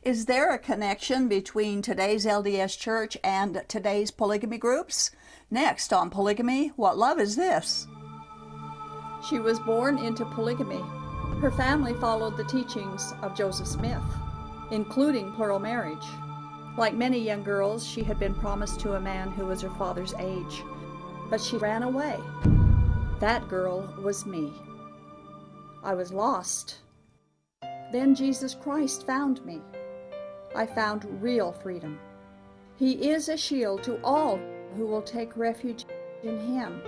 Is there a connection between today's LDS church and today's polygamy groups? Next on Polygamy, what love is this? She was born into polygamy. Her family followed the teachings of Joseph Smith, including plural marriage. Like many young girls, she had been promised to a man who was her father's age, but she ran away. That girl was me. I was lost. Then Jesus Christ found me. I found real freedom. He is a shield to all who will take refuge in Him.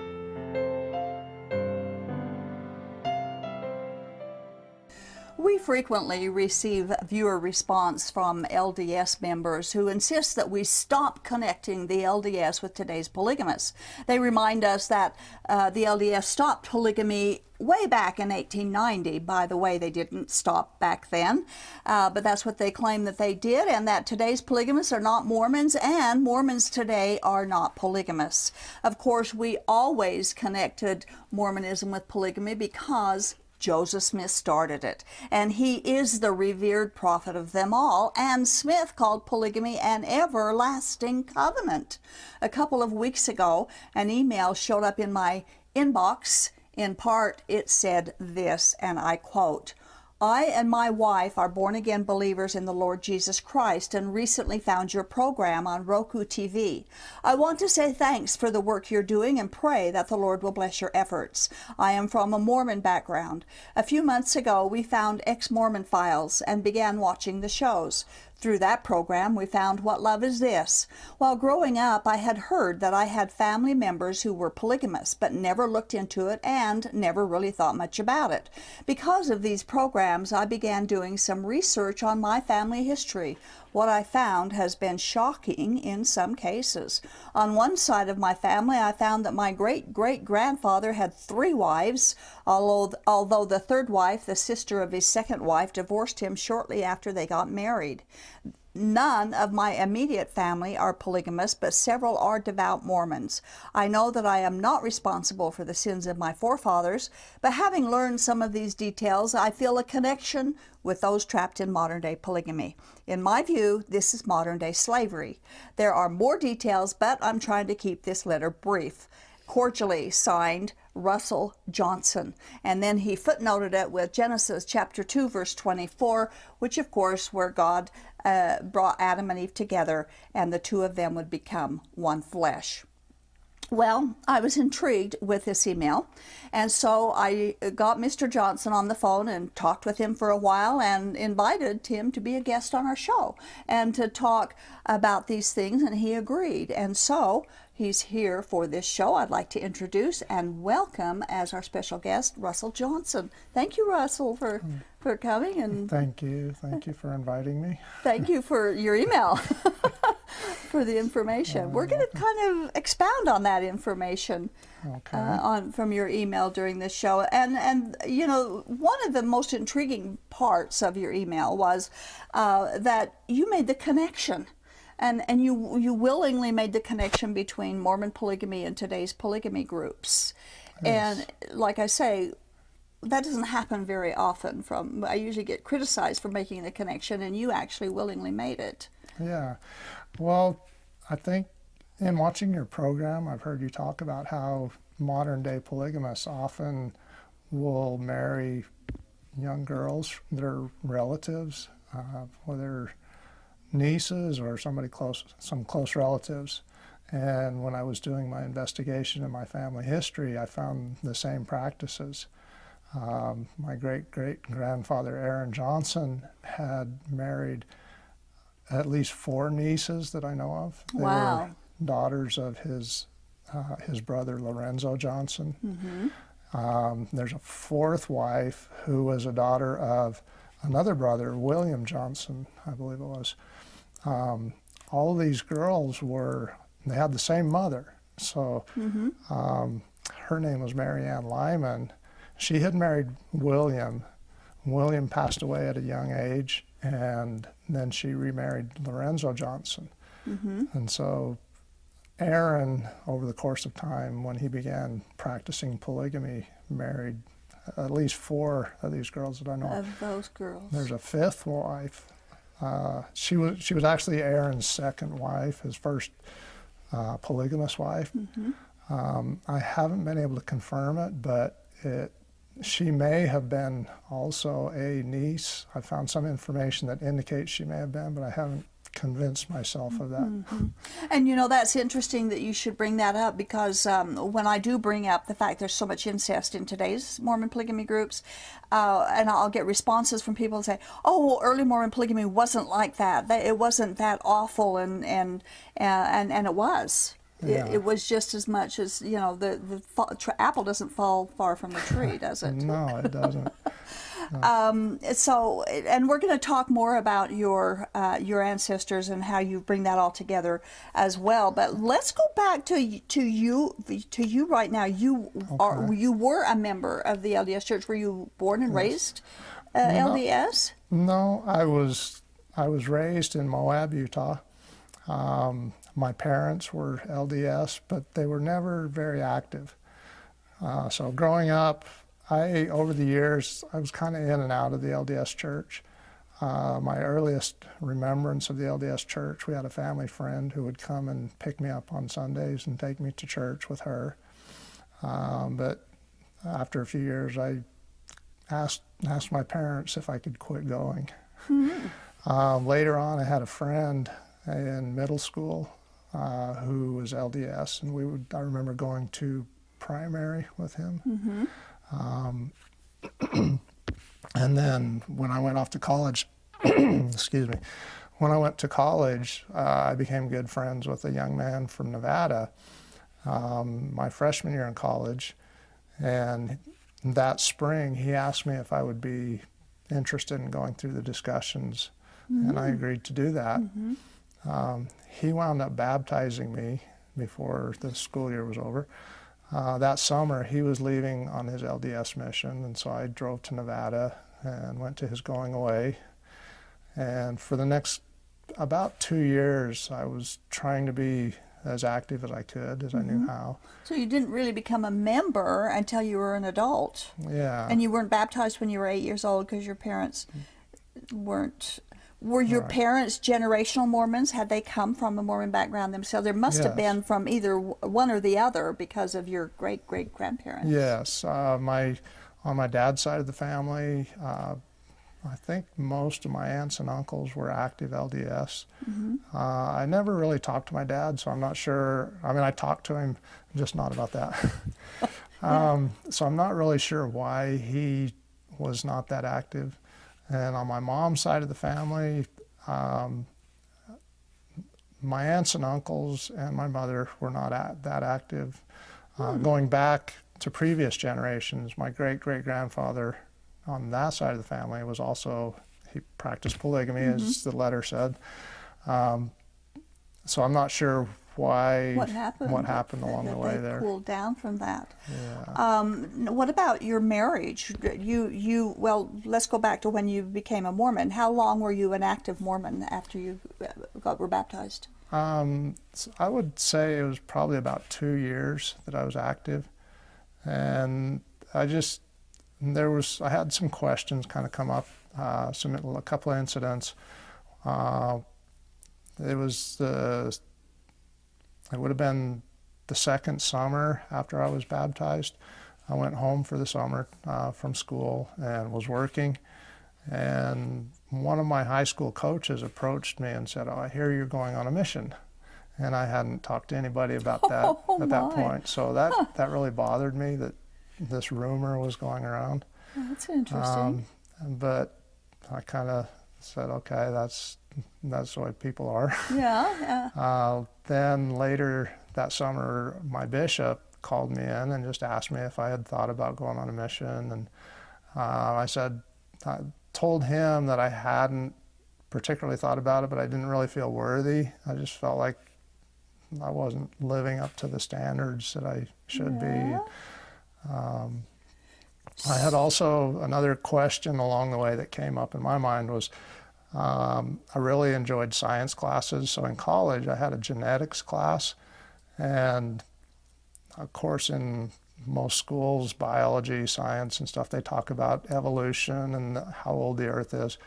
We frequently receive viewer response from LDS members who insist that we stop connecting the LDS with today's polygamists. They remind us that the LDS stopped polygamy way back in 1890. By the way, they didn't stop back then, but that's what they claim that they did, and that today's polygamists are not Mormons, and Mormons today are not polygamists. Of course, we always connected Mormonism with polygamy because Joseph Smith started it, and he is the revered prophet of them all, and Smith called polygamy an everlasting covenant. A couple of weeks ago, an email showed up in my inbox. In part, it said this, and I quote, "I and my wife are born-again believers in the Lord Jesus Christ and recently found your program on Roku TV. I want to say thanks for the work you're doing and pray that the Lord will bless your efforts. I am from a Mormon background. A few months ago, we found ex-Mormon files and began watching the shows. Through that program, we found What Love Is This. While growing up, I had heard that I had family members who were polygamous, but never looked into it and never really thought much about it. Because of these programs, I began doing some research on my family history. What I found has been shocking in some cases. On one side of my family, I found that my great-great-grandfather had 3 wives, although the third wife, the sister of his second wife, divorced him shortly after they got married. None of my immediate family are polygamous, but several are devout Mormons. I know that I am not responsible for the sins of my forefathers, but having learned some of these details, I feel a connection with those trapped in modern-day polygamy. In my view, this is modern-day slavery. There are more details, but I'm trying to keep this letter brief. Cordially signed, Russell Johnson." And then he footnoted it with Genesis chapter 2, verse 24, which of course where God brought Adam and Eve together, and the two of them would become one flesh. Well, I was intrigued with this email, and so I got Mr. Johnson on the phone and talked with him for a while and invited him to be a guest on our show and to talk about these things, and he agreed. And so he's here for this show. I'd like to introduce and welcome as our special guest, Russell Johnson. Thank you, Russell, for coming. And Thank you for inviting me. thank you for your email. For the information. We're going to kind of expound on that information from your email during this show. And you know, one of the most intriguing parts of your email was that you made the connection. And you willingly made the connection between Mormon polygamy and today's polygamy groups. Yes. And like I say, that doesn't happen very often. I usually get criticized for making the connection, and you actually willingly made it. Yeah. Well, I think in watching your program, I've heard you talk about how modern-day polygamists often will marry young girls, their relatives, whether nieces or somebody close, some close relatives. And when I was doing my investigation in my family history, I found the same practices. My great-great-grandfather, Aaron Johnson, had married at least 4 nieces that I know of. They Wow. were daughters of his brother, Lorenzo Johnson. Mm-hmm. There's a 4th wife who was a daughter of another brother, William Johnson, I believe it was. All these girls they had the same mother. So her name was Mary Ann Lyman. She had married William. William passed away at a young age, and then she remarried Lorenzo Johnson. Mm-hmm. And so Aaron, over the course of time, when he began practicing polygamy, married at least 4 of these girls that I know Of those girls. There's a 5th wife, She was actually Aaron's second wife, his first polygamous wife. I haven't been able to confirm it, but she may have been also a niece. I found some information that indicates she may have been, but I haven't convinced myself of that. And you know, that's interesting that you should bring that up, because when I do bring up the fact there's so much incest in today's Mormon polygamy groups, and I'll get responses from people who say, oh, well, early Mormon polygamy wasn't like that. It wasn't that awful, and it was. Yeah. It was just as much as, you know, the apple doesn't fall far from the tree, does it? No, it doesn't. So, and we're going to talk more about your ancestors and how you bring that all together as well. But let's go back to you right now. You were a member of the LDS Church. Were you born and raised LDS? No, I was raised in Moab, Utah. My parents were LDS, but they were never very active. So growing up, over the years, I was kind of in and out of the LDS Church. My earliest remembrance of the LDS Church, we had a family friend who would come and pick me up on Sundays and take me to church with her. But after a few years, I asked my parents if I could quit going. Later on, I had a friend in middle school who was LDS, and I remember going to primary with him. And then when I went off to college, excuse me, when I went to college, I became good friends with a young man from Nevada my freshman year in college. And that spring, he asked me if I would be interested in going through the discussions, and I agreed to do that. He wound up baptizing me before the school year was over. That summer, he was leaving on his LDS mission, and so I drove to Nevada and went to his going away. And for the next about 2 years, I was trying to be as active as I could, as I knew how. So you didn't really become a member until you were an adult. Yeah. And you weren't baptized when you were 8 years old because your parents weren't. Were your parents generational Mormons? Had they come from a Mormon background themselves? There must have been from either one or the other because of your great-great-grandparents. Yes. On my dad's side of the family, I think most of my aunts and uncles were active LDS. I never really talked to my dad, so I'm not sure. I mean, I talked to him, just not about that. So I'm not really sure why he was not that active. And on my mom's side of the family, my aunts and uncles and my mother were not that active. Going back to previous generations, my great-great-grandfather on that side of the family was also, he practiced polygamy, as the letter said. So I'm not sure what happened along the way there. Cooled down from that. Yeah. What about your marriage? Well, let's go back to when you became a Mormon. How long were you an active Mormon after you were baptized? So I would say it was probably about 2 years that I was active, and I had some questions kind of come up, a couple of incidents. It would have been the second summer after I was baptized. I went home for the summer from school and was working. And one of my high school coaches approached me and said, "Oh, I hear you're going on a mission." And I hadn't talked to anybody about that at that point. So that really bothered me that this rumor was going around. Oh, that's interesting. But I kind of said, okay, that's the way people are. Yeah. Then later that summer, my bishop called me in and just asked me if I had thought about going on a mission. And I told him that I hadn't particularly thought about it, but I didn't really feel worthy. I just felt like I wasn't living up to the standards that I should be. I had also another question along the way that came up in my mind was, I really enjoyed science classes. So in college, I had a genetics class. And of course, in most schools, biology, science and stuff, they talk about evolution and how old the earth is.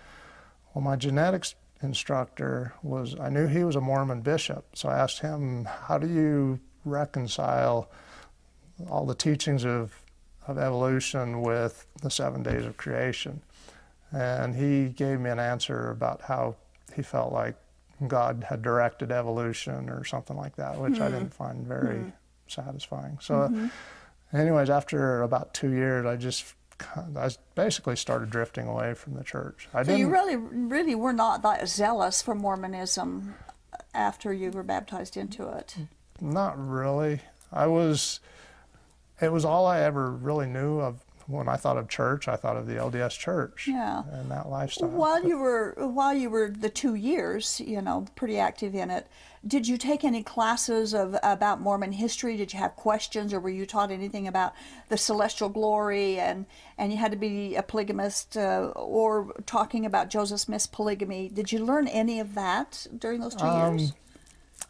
Well, my genetics instructor was, I knew he was a Mormon bishop, so I asked him, how do you reconcile all the teachings of evolution with the 7 days of creation? And he gave me an answer about how he felt like God had directed evolution or something like that, which I didn't find very satisfying. So anyways, after about 2 years, I basically started drifting away from the church. So you really were not that zealous for Mormonism after you were baptized into it? Not really. It was all I ever really knew of. When I thought of church, I thought of the LDS church and that lifestyle. While you were the 2 years, pretty active in it, did you take any classes about Mormon history? Did you have questions, or were you taught anything about the celestial glory and you had to be a polygamist, or talking about Joseph Smith's polygamy? Did you learn any of that during those 2 years?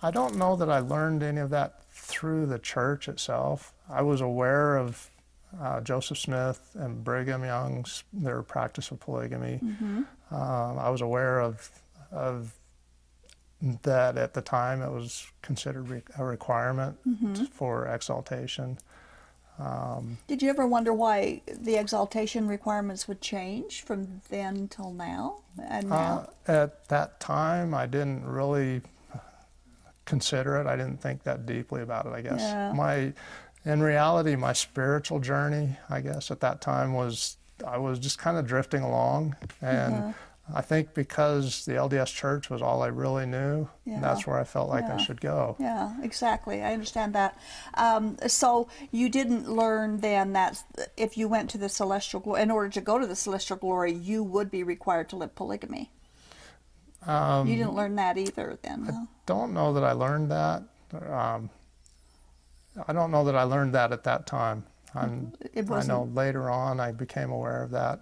I don't know that I learned any of that through the church itself. I was aware of Joseph Smith and Brigham Young's, their practice of polygamy. I was aware of that at the time. It was considered a requirement for exaltation. Did you ever wonder why the exaltation requirements would change from then till now? And now? At that time, I didn't really consider it. I didn't think that deeply about it, I guess. Yeah. In reality, my spiritual journey, I guess, at that time I was just kind of drifting along. And I think because the LDS church was all I really knew, that's where I felt like I should go. Yeah, exactly. I understand that. So you didn't learn then that if you went to the celestial glory, in order to go to the celestial glory, you would be required to live polygamy. You didn't learn that either then, huh? I don't know that I learned that. I don't know that I learned that at that time. I know later on I became aware of that.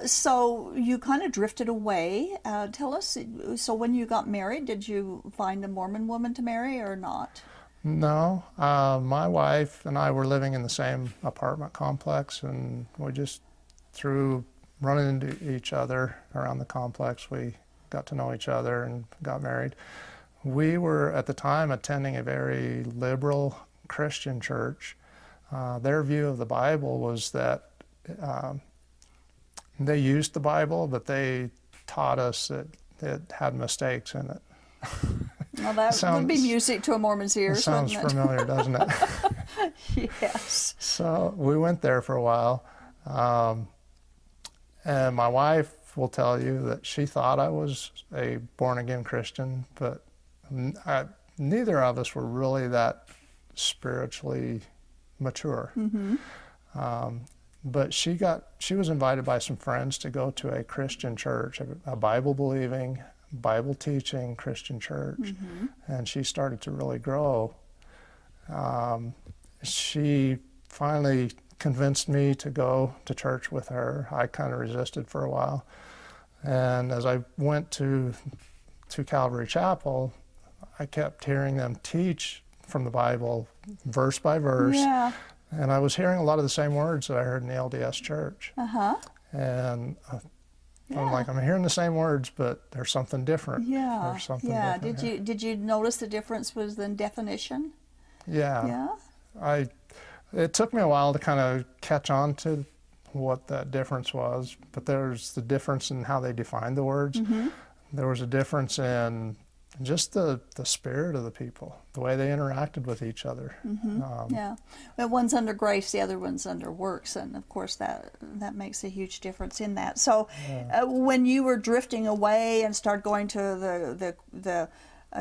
So you kind of drifted away. Tell us, so when you got married, did you find a Mormon woman to marry or not? No. My wife and I were living in the same apartment complex, and we just, through running into each other around the complex, we got to know each other and got married. We were, at the time, attending a very liberal Christian church. Their view of the Bible was that they used the Bible, but they taught us that it had mistakes in it. Well, that would be music to a Mormon's ears, sounds wouldn't it? familiar, doesn't it? Yes. So we went there for a while. And my wife will tell you that she thought I was a born-again Christian, but neither of us were really that spiritually mature. But she was invited by some friends to go to a Christian church, a Bible-believing, Bible-teaching Christian church, and she started to really grow. She finally convinced me to go to church with her. I kind of resisted for a while. And as I went to Calvary Chapel, I kept hearing them teach from the Bible verse by verse. Yeah. And I was hearing a lot of the same words that I heard in the LDS church. And I'm like, I'm hearing the same words, but there's something different. Yeah. There's something yeah. different. Did you notice the difference was in definition? Yeah. It took me a while to kind of catch on to what that difference was, but there's the difference in how they defined the words. There was a difference in just the spirit of the people, the way they interacted with each other. But one's under grace, the other one's under works, and of course that makes a huge difference in that. So when you were drifting away and started going to the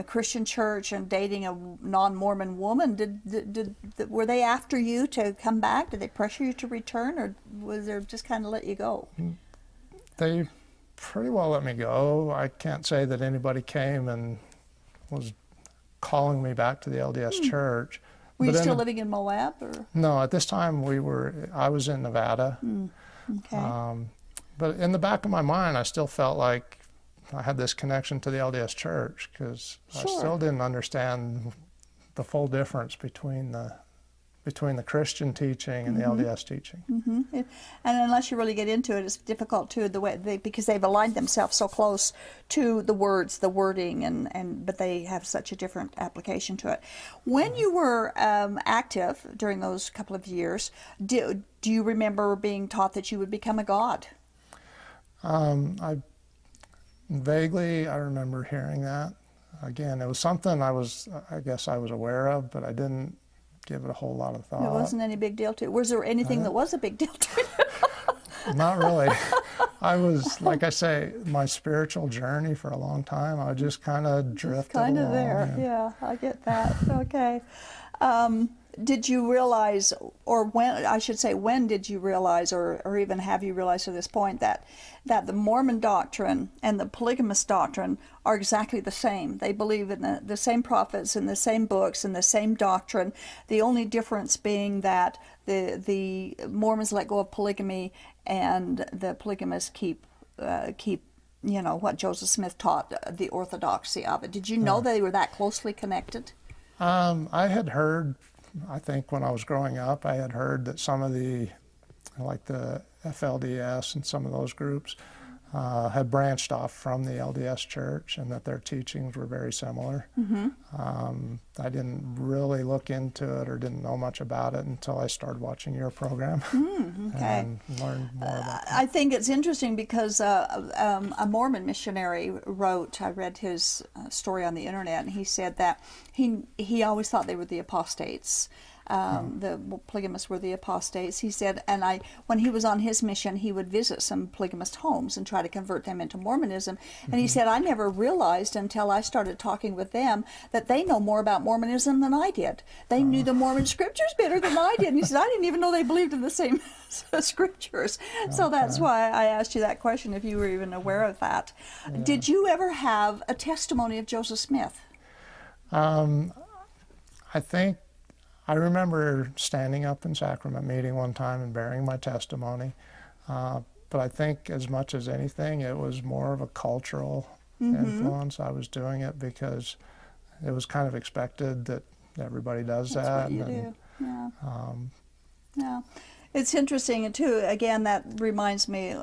Christian church and dating a non-Mormon woman, were they after you to come back? Did they pressure you to return, or was they just kind of let you go? They pretty well let me go. I can't say that anybody came and was calling me back to the LDS church. Were you still living in Moab? Or? No, at this time I was in Nevada. Okay. But in the back of my mind, I still felt like I had this connection to the LDS church, because I still didn't understand the full difference between the between the Christian teaching and the LDS teaching. And unless you really get into it, it's difficult too, because they've aligned themselves so close to the words, the wording, but they have such a different application to it. When you were active during those couple of years, do you remember being taught that you would become a god? I remember hearing that. Again, it was something I guess I was aware of, but I didn't give it a whole lot of thought. It wasn't any big deal to you. Was there anything that was a big deal to you? Not really. I was, like I say, my spiritual journey for a long time, I just kind of drifted Kind of along. there. Yeah, I get that. Okay. Did you realize, or when did you realize, or even have you realized at this point, that the Mormon doctrine and the polygamous doctrine are exactly the same? They believe in the same prophets and the same books and the same doctrine. The only difference being that the Mormons let go of polygamy and the polygamists keep what Joseph Smith taught, the orthodoxy of it. Did you know they were that closely connected? I had heard, I think when I was growing up, I had heard that some of the FLDS and some of those groups had branched off from the LDS church and that their teachings were very similar. I didn't really look into it or didn't know much about it until I started watching your program and learned more about it. I think it's interesting because a Mormon missionary wrote, I read his story on the internet, and he said that he always thought they were the apostates. The polygamists were the apostates. He said, and when he was on his mission, he would visit some polygamist homes and try to convert them into Mormonism. And he said, I never realized until I started talking with them that they know more about Mormonism than I did. They knew the Mormon scriptures better than I did. And he said, I didn't even know they believed in the same scriptures. So that's why I asked you that question, if you were even aware of that. Did you ever have a testimony of Joseph Smith? I remember standing up in sacrament meeting one time and bearing my testimony, but I think as much as anything, it was more of a cultural influence. I was doing it because it was kind of expected that everybody does That's that. What you do. Yeah. It's interesting, too. Again, that reminds me,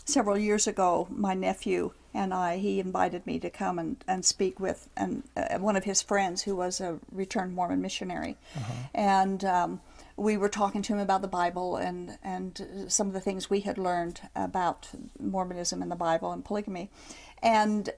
several years ago, my nephew and he invited me to come and speak with one of his friends who was a returned Mormon missionary. And we were talking to him about the Bible and some of the things we had learned about Mormonism and the Bible and polygamy. And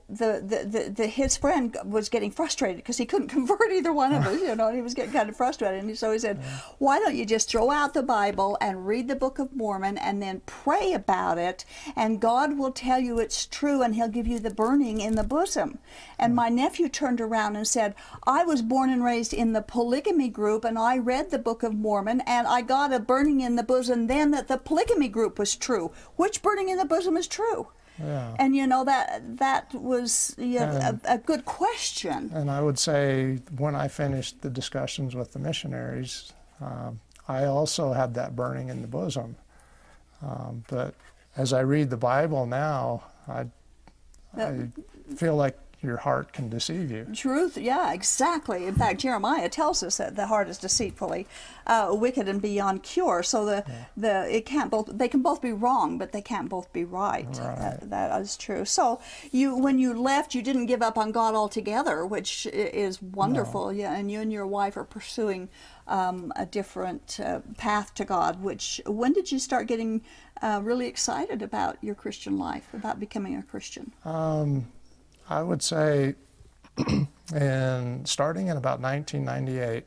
his friend was getting frustrated because he couldn't convert either one of us, and he was getting kind of frustrated. And so he said, why don't you just throw out the Bible and read the Book of Mormon and then pray about it, and God will tell you it's true, and he'll give you the burning in the bosom. And my nephew turned around and said, I was born and raised in the polygamy group, and I read the Book of Mormon, and I got a burning in the bosom then that the polygamy group was true. Which burning in the bosom is true? Yeah. And that was a good question. And I would say when I finished the discussions with the missionaries, I also had that burning in the bosom. But as I read the Bible now, I feel like your heart can deceive you. Truth, yeah, exactly. In fact, Jeremiah tells us that the heart is deceitfully wicked and beyond cure. So they can both be wrong, but they can't both be right. That is true. So when you left, you didn't give up on God altogether, which is wonderful. No. Yeah, and you and your wife are pursuing a different path to God. When did you start getting really excited about your Christian life, about becoming a Christian? I would say starting in about 1998,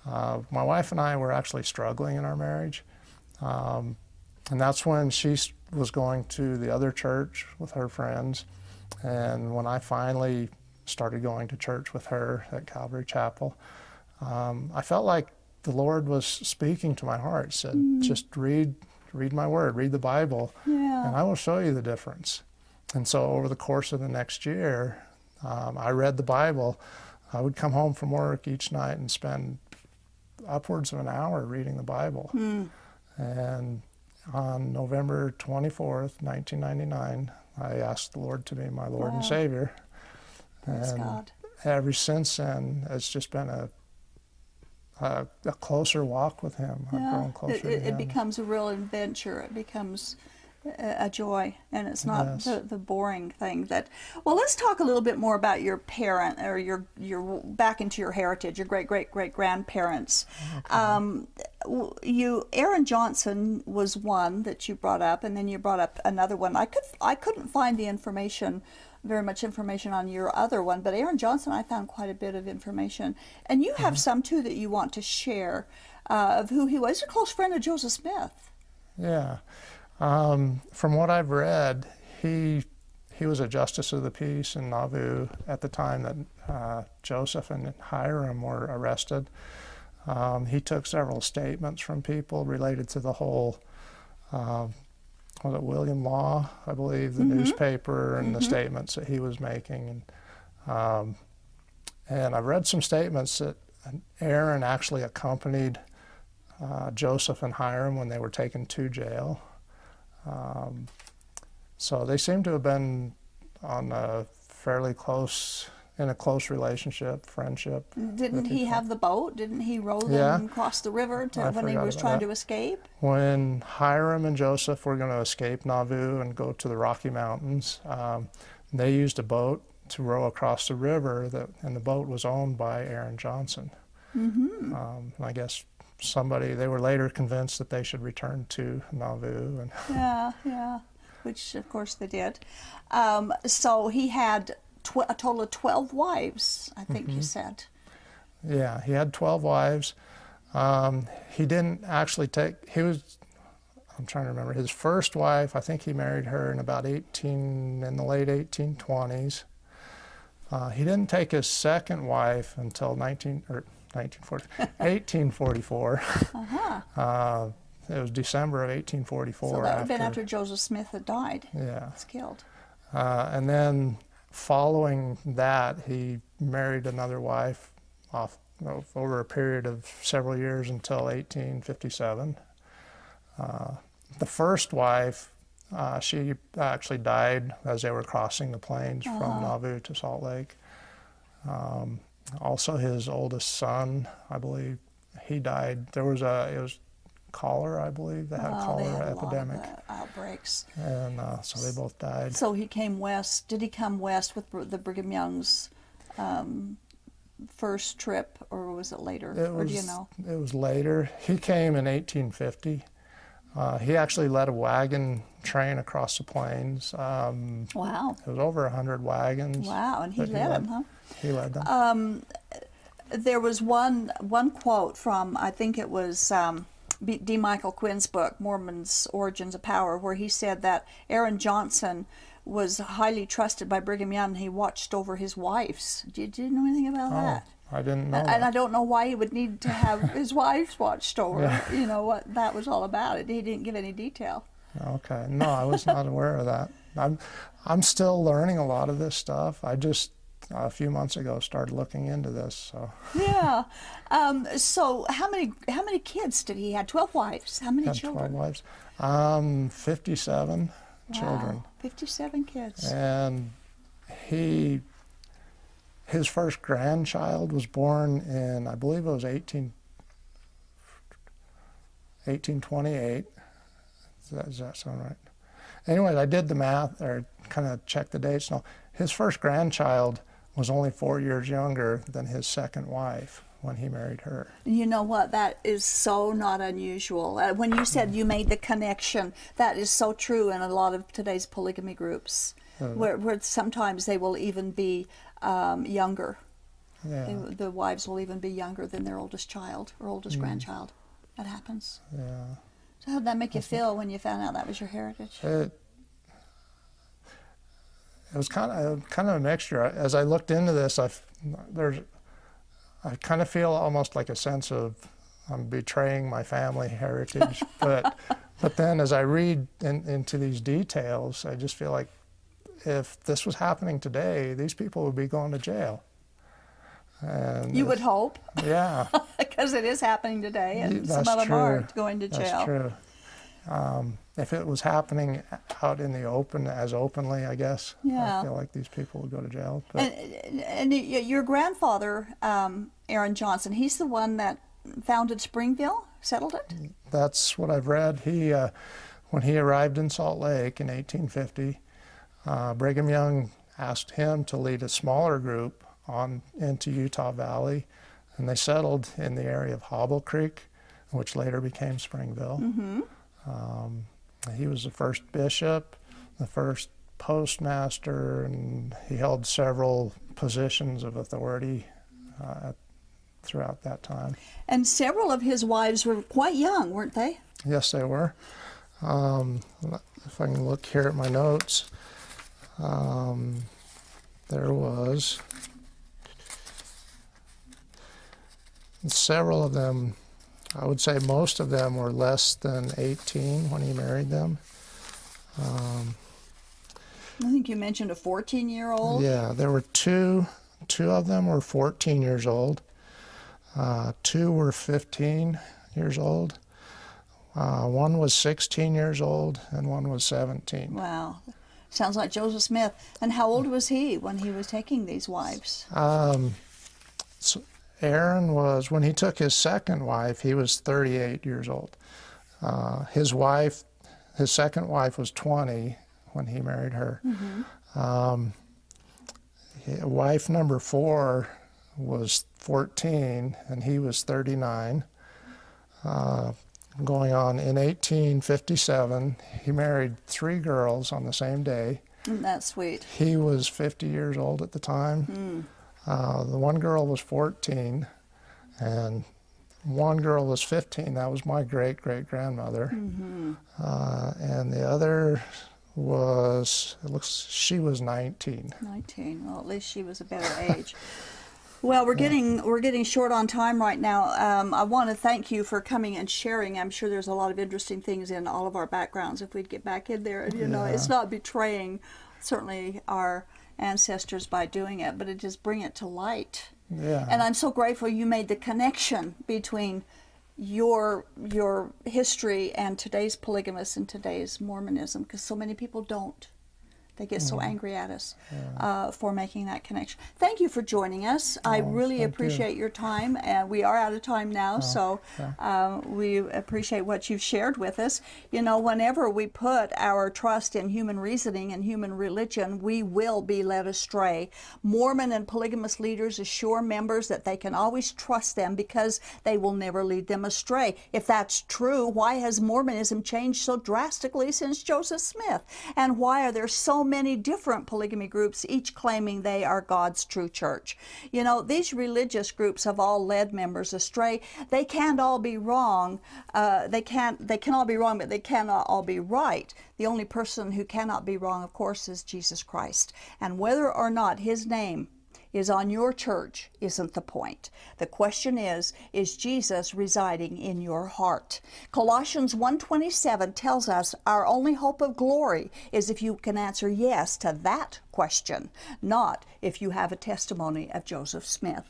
my wife and I were actually struggling in our marriage. And that's when she was going to the other church with her friends. And when I finally started going to church with her at Calvary Chapel, I felt like the Lord was speaking to my heart, said, just read my word, read the Bible, and I will show you the difference. And so over the course of the next year, I read the Bible. I would come home from work each night and spend upwards of an hour reading the Bible. And on November 24th, 1999, I asked the Lord to be my Lord and Savior. Praise God. Ever since then, it's just been a closer walk with him. I've grown closer to him. It becomes a real adventure. It becomes a joy, and it's not the boring thing that. Well, let's talk a little bit more about your parent, or your back into your heritage, your great grandparents. Okay. Aaron Johnson was one that you brought up, and then you brought up another one. I couldn't find the information. Very much information on your other one, but Aaron Johnson, I found quite a bit of information, and you have some too that you want to share of who he was. He's a close friend of Joseph Smith. Yeah, from what I've read, he was a justice of the peace in Nauvoo at the time that Joseph and Hiram were arrested. He took several statements from people related to the whole. Was it William Law, I believe, the newspaper and the statements that he was making. And I've read some statements that Aaron actually accompanied Joseph and Hiram when they were taken to jail. So they seem to have been on a fairly close, in a close relationship, friendship. Didn't he have the boat? Didn't he row them across the river when he was trying to escape? When Hiram and Joseph were going to escape Nauvoo and go to the Rocky Mountains, they used a boat to row across the river, and the boat was owned by Aaron Johnson. I guess they were later convinced that they should return to Nauvoo. And yeah, which of course they did. So he had a total of 12 wives, I think you said. Yeah, he had 12 wives. He didn't actually I'm trying to remember, his first wife, I think he married her in in the late 1820s. He didn't take his second wife until 1844. It was December of 1844. So that would have been after Joseph Smith had died. Yeah. He was killed. And then following that, he married another wife over a period of several years until 1857. The first wife, she actually died as they were crossing the plains from Nauvoo to Salt Lake. Also, his oldest son, I believe, he died. It was cholera, I believe. They had a cholera epidemic. A lot of outbreaks. And so they both died. So he came west. Did he come west with the Brigham Young's first trip, or was it later? Or do you know? It was later. He came in 1850. He actually led a wagon train across the plains. Wow. It was over 100 wagons. Wow, and he led them, huh? He led them. There was one quote from, I think it was D. Michael Quinn's book, Mormon's Origins of Power, where he said that Aaron Johnson was highly trusted by Brigham Young, and he watched over his wives. Did you know anything about that? I didn't know and that. I don't know why he would need to have his wives watched over. Yeah. You know what that was all about. He didn't give any detail. Okay. No, I was not aware of that. I'm still learning a lot of this stuff. I just a few months ago started looking into this. So yeah. So how many kids did he have? 12 wives. How many children? 12 wives. 57 children. 57 kids. And his first grandchild was born in, I believe it was 1828. Does that sound right? Anyway, I did the math, or kind of checked the dates. No, his first grandchild was only 4 years younger than his second wife when he married her. You know what? That is so not unusual. When you said you made the connection, that is so true in a lot of today's polygamy groups, where sometimes they will even be younger. Yeah. The wives will even be younger than their oldest child or oldest grandchild. That happens. Yeah. So how did that make you feel when you found out that was your heritage? It was kind of a mixture. As I looked into this, I kind of feel almost like a sense of I'm betraying my family heritage. but then as I read into these details, I just feel like if this was happening today, these people would be going to jail. And you would hope. Yeah. Because it is happening today, and That's some of them true. are going to jail. That's true. If it was happening out in the open, as openly, I guess, yeah. I feel like these people would go to jail. But and your grandfather, Aaron Johnson, he's the one that founded Springville, settled it? That's what I've read. When he arrived in Salt Lake in 1850, Brigham Young asked him to lead a smaller group on into Utah Valley, and they settled in the area of Hobble Creek, which later became Springville. He was the first bishop, the first postmaster, and he held several positions of authority throughout that time. And several of his wives were quite young, weren't they? Yes, they were. If I can look here at my notes, there was several of them. I would say most of them were less than 18 when he married them. I think you mentioned a 14-year-old. Yeah, there were two of them were 14 years old. Two were 15 years old. One was 16 years old, and one was 17. Wow. Sounds like Joseph Smith. And how old was he when he was taking these wives? So Aaron was, when he took his second wife, he was 38 years old. His second wife was 20 when he married her. Wife number 4 was 14, and he was 39. Going on in 1857, he married 3 girls on the same day. Isn't that sweet? He was 50 years old at the time. The one girl was 14, and one girl was 15. That was my great-great-grandmother. And the other was, she was 19. 19. Well, at least she was a better age. Well, we're getting short on time right now. I want to thank you for coming and sharing. I'm sure there's a lot of interesting things in all of our backgrounds. If we'd get back in there, you know, it's not betraying certainly our ancestors by doing it, but it just bring it to light. Yeah. And I'm so grateful you made the connection between your history and today's polygamists and today's Mormonism, because so many people don't. They get so angry at us for making that connection. Thank you for joining us. I really appreciate your time, and we are out of time now, so we appreciate what you've shared with us. You know, whenever we put our trust in human reasoning and human religion, we will be led astray. Mormon and polygamous leaders assure members that they can always trust them because they will never lead them astray. If that's true, why has Mormonism changed so drastically since Joseph Smith? And why are there so many different polygamy groups, each claiming they are God's true church? You know, these religious groups have all led members astray. They can't all be wrong. They can all be wrong, but they cannot all be right. The only person who cannot be wrong, of course, is Jesus Christ. And whether or not his name is on your church isn't the point. The question is Jesus residing in your heart? Colossians 1:27 tells us our only hope of glory is if you can answer yes to that question, not if you have a testimony of Joseph Smith.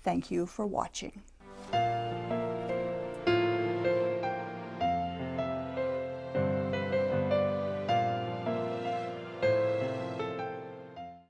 Thank you for watching.